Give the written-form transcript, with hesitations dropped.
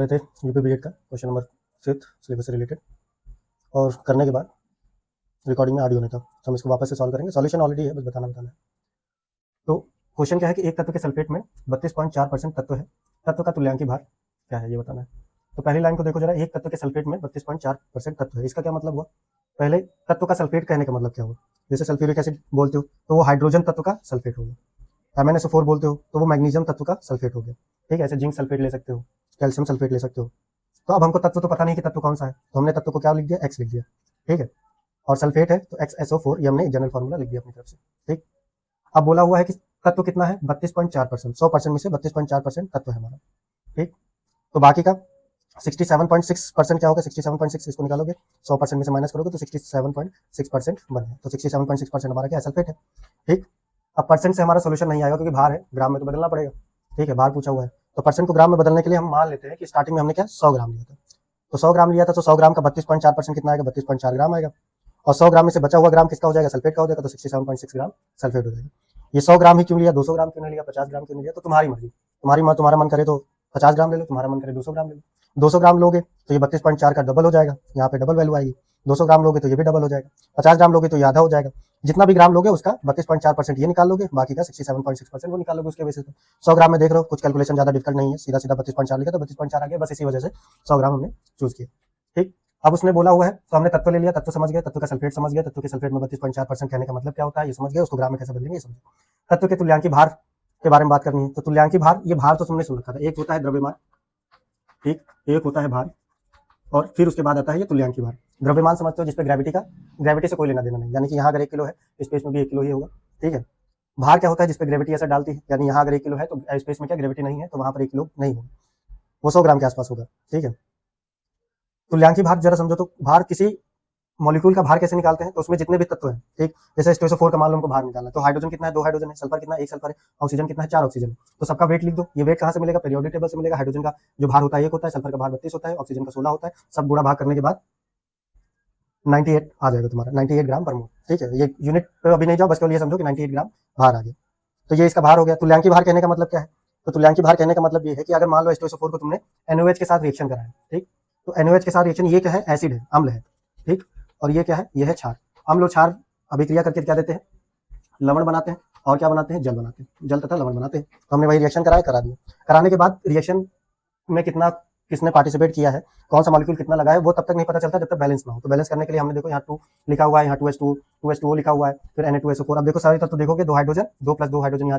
रहे थे UP BEd का क्वेश्चन नंबर 5 सिलेबस से रिलेटेड, और करने के बाद रिकॉर्डिंग में ऑडियो नहीं था, तो हम इसको वापस से सॉल्व करेंगे। सॉल्यूशन ऑलरेडी है, बस बताना है। तो क्वेश्चन क्या है कि एक तत्व के सल्फेट में 32.4% तत्व है, तत्व का तुल्यांकी भार क्या है ये बताना है। तो पहली लाइन को देखो जरा, एक तत्व के सल्फेट में 32.4% तत्व है, इसका क्या मतलब हुआ? पहले तत्व का सल्फेट कहने का मतलब क्या हुआ? जैसे सल्फ्यूरिक एसिड बोलते हो तो वो हाइड्रोजन तत्व का सल्फेट हो गया, MnSO4 बोलते हो तो वो मैग्नीशियम तत्व का सल्फेट हो गया, ठीक है। ऐसे जिंक सल्फेट ले सकते हो, कैल्शियम सल्फेट ले सकते हो। तो अब हमको तत्व तो पता नहीं कि तत्व कौन सा है, तो हमने तत्व को क्या लिख दिया, एक्स लिख दिया, ठीक है। और सल्फेट है तो XSO4, ये हमने जनरल फॉर्मूला लिख दिया अपनी तरफ से, ठीक। अब बोला हुआ है कि तत्व कितना है, 32.4%, 100% में से 32.4% तत्व है हमारा, ठीक। तो बाकी का 67.6% क्या होगा, 67.6 इसको निकालोगे, 100% में से माइनस करोगे तो 67.6% बनेगा। तो 67.6% हमारा क्या, सल्फेट है, ठीक। अब परसेंट से हमारा सोल्यूशन नहीं आएगा क्योंकि भार है, ग्राम में तो बदलना पड़ेगा, ठीक है, भार पूछा हुआ है। तो परसेंट को ग्राम में बदलने के लिए हम मान लेते हैं कि स्टार्टिंग में हमने क्या 100 ग्राम लिया था, तो 100 ग्राम लिया था, तो 100 ग्राम का 32.4% कितना आएगा, 32.4 ग्राम आएगा। और 100 ग्राम में से बचा हुआ ग्राम किसका हो जाएगा, सल्फेट का हो जाएगा, तो 67.6 ग्राम सल्फेट हो जाएगा। ये 100 ग्राम ही क्यों लिया, 200 ग्राम क्यों नहीं लिया, 50 ग्राम क्यों नहीं लिया, तो तुम्हारी मर्जी, तुम्हारा मन करे तो 50 ग्राम ले लो, तुम्हारा मन करे 200 ग्राम ले लो। 200 ग्राम लोगे तो ये 32.4 का डबल हो जाएगा, यहाँ पे डबल वैल्यू आएगी। 200 ग्राम लोगे तो ये भी डबल हो जाएगा। 50 ग्राम लोगे तो ये आधा हो जाएगा। जितना भी ग्राम लोगे उसका 32.4% ये निकाल लोगे, बाकी का 67.6% वो निकाल लोगे उसके बेसिस पे। 100 ग्राम में देख रहे हो कुछ कैलकुलेशन ज्यादा डिफिकल्ट नहीं है, सीधा सीधा 32.4 लिखा तो 32.4 आ गया, बस इसी वजह से 100 ग्राम हमने चूज किया, ठीक। अब उसने बोला हुआ है तो हमने तत्व ले लिया, तत्व समझ गए, तत्व का सल्फेट समझ गया, तत्व के सल्फेट में 32.4% कहने का मतलब क्या होता है ये समझ गए, उसको ग्राम में कैसे बदलेंगे ये समझे। तत्व के तुल्यांकी भार के बारे में बात करनी है। तो तुल्यांकी भार, ये भार तो तुमने सुन रखा था, एक होता है द्रव्यमान, ठीक, एक होता है भार, और फिर उसके बाद आता है ये तुल्यांकी भार। द्रव्यमान समझते हो, जिसपे ग्रेविटी से कोई लेना देना नहीं, यानी कि यहाँ अगर 1 किलो है, स्पेस में भी 1 किलो ही होगा, ठीक है। भार क्या होता है, जिसपे ग्रेविटी असर डालती है, यानी यहाँ अगर 1 किलो है तो स्पेस में क्या ग्रेविटी नहीं है, तो वहां पर 1 किलो नहीं होगा, वो 100 ग्राम के आसपास होगा, ठीक है। तुल्यांकी भार जरा समझो, तो भार किसी मॉलिक्यूल का भार कैसे निकालते हैं, तो उसमें जितने भी तत्व हैं, ठीक, जैसे H2SO4 का मान लो हमको भार निकालना है, तो हाइड्रोजन कितना है, 2 हाइड्रोजन है, सल्फर कितना है, 1 सल्फर है, ऑक्सीजन कितना है, 4 ऑक्सीजन है, तो सबका वेट लिख दो। ये वेट कहाँ से मिलेगा, पीरियोडिक टेबल से मिलेगा। हाइड्रोजन का जो भार होता है 1 होता है, सल्फर का भार 32 होता है, ऑक्सीजन का 16 होता है, सब गुणा भाग करने के बाद 98 आ जाएगा तुम्हारा, 98 ग्राम पर मोल, ठीक है। ये यूनिट पे अभी नहीं जाओ, बस केवल ये समझो कि 98 ग्राम भार आ गया। तो ये इसका भार हो गया। तुल्यांकी भार कहने का मतलब क्या है, तो तुल्यांकी भार कहने का मतलब ये है कि अगर मान लो H2SO4 को तुमने NaOH के साथ रिएक्शन कराया, ठीक, तो NaOH के साथ रिएक्शन, ये क्या है, एसिड है, अम्ल है, ठीक, और ये क्या है, ये है क्षार। अम्ल और क्षार अभिक्रिया करके क्या देते हैं, लवण बनाते हैं, और क्या बनाते हैं, जल बनाते हैं, जल तथा लवण बनाते हैं। तो हमने वही रिएक्शन कराया, करा दिया। कराने के बाद रिएक्शन में कितना किसने पार्टिसिपेट किया है, कौन सा मॉलिक्यूल कितना लगा है, वो तब तक नहीं पता चलता जब तक बैलेंस ना हो। तो बैलेंस करने के लिए हमने देखो यहाँ 2 लिखा हुआ है, यहाँ 2H2O लिखा हुआ है, फिर Na2SO4। अब देखो सारे तत्व देखोगे, 2 हाइड्रोजन, 2 + 2 हाइड्रोजन, यहाँ 4